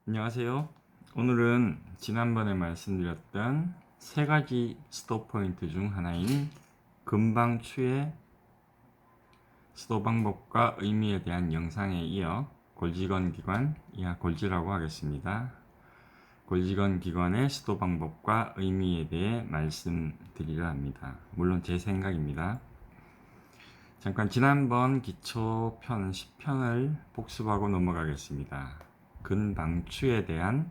안녕하세요. 오늘은 지난번에 말씀드렸던 세 가지 스톱 포인트 중 하나인 금방추의 스톱 방법과 의미에 대한 영상에 이어 골직원 기관, 이하 골지라고 하겠습니다. 골직원 기관의 스톱 방법과 의미에 대해 말씀드리려 합니다. 물론 제 생각입니다. 잠깐 지난번 기초편 10편을 복습하고 넘어가겠습니다. 근방추에 대한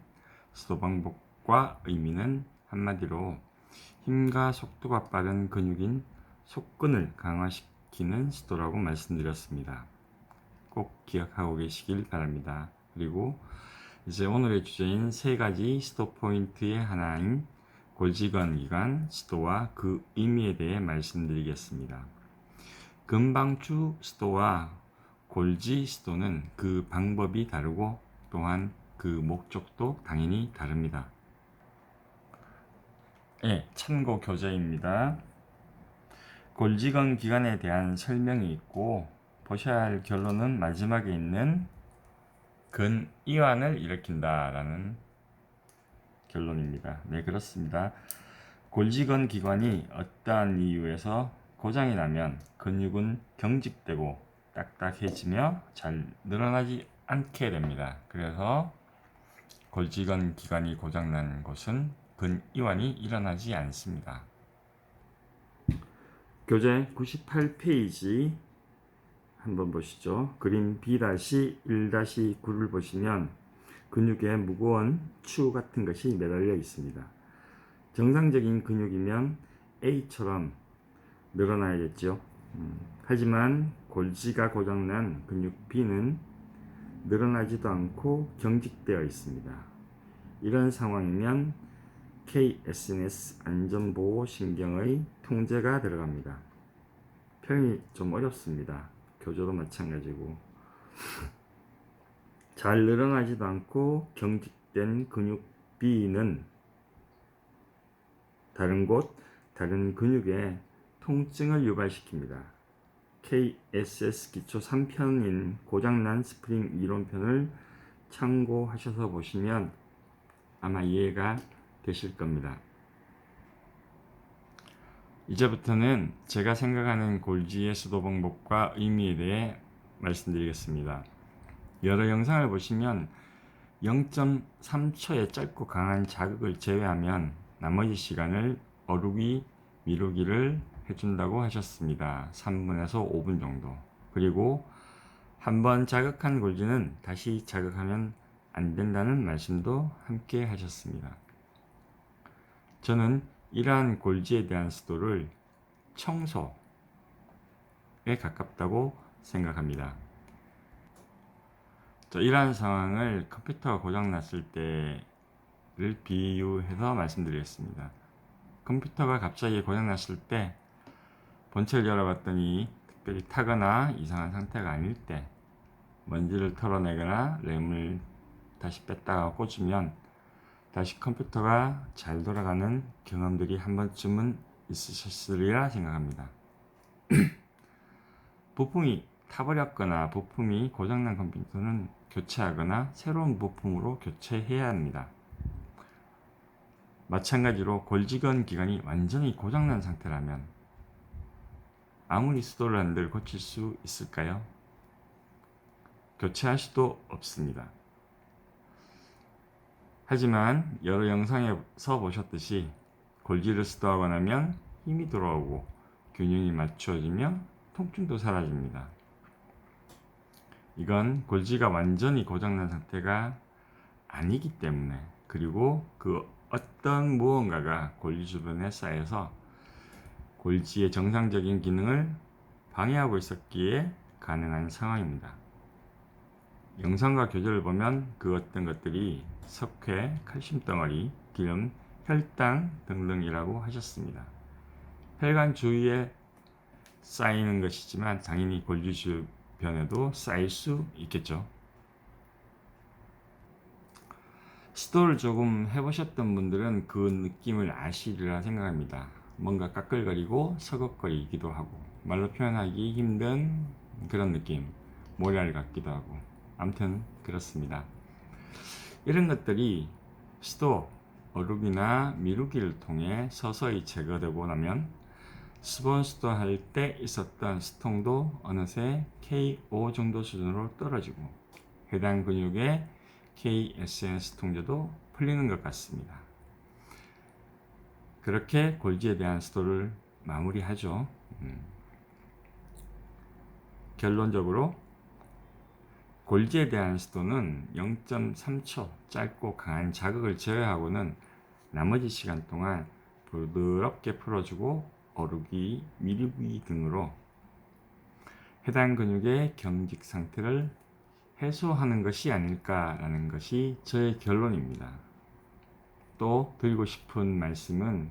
스톱 방법과 의미는 한마디로 힘과 속도가 빠른 근육인 속근을 강화시키는 스톱이라고 말씀드렸습니다. 꼭 기억하고 계시길 바랍니다. 그리고 이제 오늘의 주제인 세 가지 스톱 포인트의 하나인 골직원 기관 스톱과 그 의미에 대해 말씀드리겠습니다. 금방추 스톱과 골지 스톱은 그 방법이 다르고 또한 그 목적도 당연히 다릅니다. 참고 교재입니다. 골직원 기관에 대한 설명이 있고 보셔야 할 결론은 마지막에 있는 근이완을 일으킨다라는 결론입니다. 네, 그렇습니다. 골직원 기관이 어떠한 이유에서 고장이 나면 근육은 경직되고 딱딱해지며 잘 늘어나지 않게 됩니다. 그래서 골직원 기관이 고장난 곳은 근이완이 일어나지 않습니다. 교재 98페이지 한번 보시죠. 그림 B-1-9를 보시면 근육에 무거운 추 같은 것이 매달려 있습니다. 정상적인 근육이면 A처럼 늘어나야겠죠. 하지만 골지가 고장난 근육 B는 늘어나지도 않고 경직되어 있습니다. 이런 상황이면 KSNS 안전보호신경의 통제가 들어갑니다. 표현이 좀 어렵습니다. 교조도 마찬가지고 잘 늘어나지도 않고 경직된 근육 B는 다른 근육에 통증을 유발시킵니다. KSS 기초 3편인 고장난 스프링 이론편을 참고하셔서 보시면 아마 이해가 되실 겁니다. 이제부터는 제가 생각하는 골지의 수도 방법과 의미에 대해 말씀드리겠습니다. 여러 영상을 보시면 0.3초의 짧고 강한 자극을 제외하면 나머지 시간을 어루기, 미루기를 해준다고 하셨습니다. 3분에서 5분 정도. 그리고 한번 자극한 골지는 다시 자극하면 안 된다는 말씀도 함께 하셨습니다. 저는 이러한 골지에 대한 수도를 청소에 가깝다고 생각합니다. 이러한 상황을 컴퓨터가 고장났을 때를 비유해서 말씀드리겠습니다. 컴퓨터가 갑자기 고장났을 때 본체를 열어봤더니 특별히 타거나 이상한 상태가 아닐 때 먼지를 털어내거나 램을 다시 뺐다가 꽂으면 다시 컴퓨터가 잘 돌아가는 경험들이 한 번쯤은 있으셨으리라 생각합니다. 부품이 타버렸거나 부품이 고장난 컴퓨터는 교체하거나 새로운 부품으로 교체해야 합니다. 마찬가지로 골직원 기관이 완전히 고장난 상태라면 아무리 수도를 한들 고칠 수 있을까요? 교체할 수도 없습니다. 하지만 여러 영상에서 보셨듯이 골지를 수도하고 나면 힘이 돌아오고 균형이 맞추어지며 통증도 사라집니다. 이건 골지가 완전히 고장난 상태가 아니기 때문에, 그리고 그 어떤 무언가가 골지 주변에 쌓여서 골지의 정상적인 기능을 방해하고 있었기에 가능한 상황입니다. 영상과 교재를 보면 그 어떤 것들이 석회, 칼슘 덩어리, 기름, 혈당 등등이라고 하셨습니다. 혈관 주위에 쌓이는 것이지만 당연히 골지 주변에도 쌓일 수 있겠죠. 수도를 조금 해보셨던 분들은 그 느낌을 아시리라 생각합니다. 뭔가 까끌거리고 서걱거리기도 하고 말로 표현하기 힘든 그런 느낌, 모래알 같기도 하고 아무튼 그렇습니다. 이런 것들이 스톱, 어루기나 미루기를 통해 서서히 제거되고 나면 스본 스토어 할 때 있었던 스통도 어느새 KO 정도 수준으로 떨어지고 해당 근육의 KSN 스통제도 풀리는 것 같습니다. 그렇게 골지에 대한 스토를 마무리하죠. 결론적으로 골지에 대한 스토는 0.3초 짧고 강한 자극을 제외하고는 나머지 시간 동안 부드럽게 풀어주고 어루기, 미루기 등으로 해당 근육의 경직 상태를 해소하는 것이 아닐까라는 것이 저의 결론입니다. 또 드리고 싶은 말씀은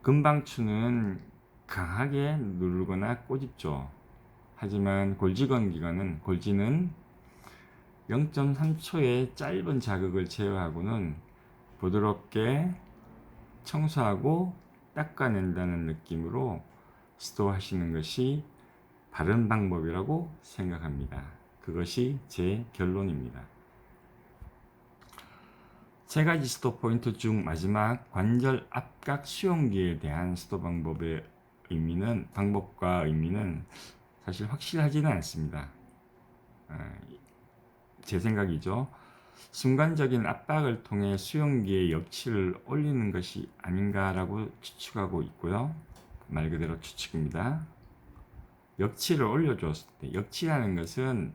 금방추는 강하게 누르거나 꼬집죠. 하지만 골지는 0.3초의 짧은 자극을 제외하고는 부드럽게 청소하고 닦아낸다는 느낌으로 시도하시는 것이 바른 방법이라고 생각합니다. 그것이 제 결론입니다. 세 가지 스톱 포인트 중 마지막 관절 압각 수용기에 대한 스톱 방법과 의미는 사실 확실하지는 않습니다. 제 생각이죠. 순간적인 압박을 통해 수용기의 역치를 올리는 것이 아닌가라고 추측하고 있고요. 말 그대로 추측입니다. 역치를 올려주었을 때, 역치라는 것은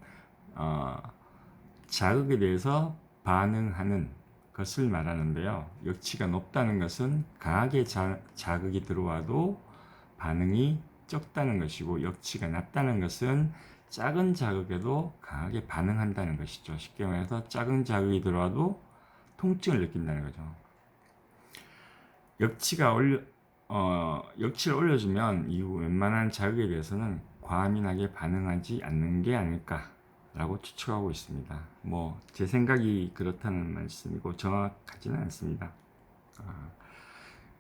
자극에 대해서 반응하는 것을 말하는데요. 역치가 높다는 것은 강하게 자극이 들어와도 반응이 적다는 것이고, 역치가 낮다는 것은 작은 자극에도 강하게 반응한다는 것이죠. 쉽게 말해서 작은 자극이 들어와도 통증을 느낀다는 거죠. 역치를 올려주면 이후 웬만한 자극에 대해서는 과민하게 반응하지 않는 게 아닐까라고 추측하고 있습니다. 제 생각이 그렇다는 말씀이고 정확하지는 않습니다.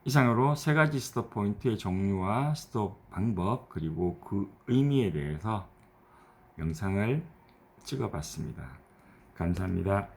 이상으로 세 가지 스톱 포인트의 종류와 스톱 방법 그리고 그 의미에 대해서 영상을 찍어봤습니다. 감사합니다.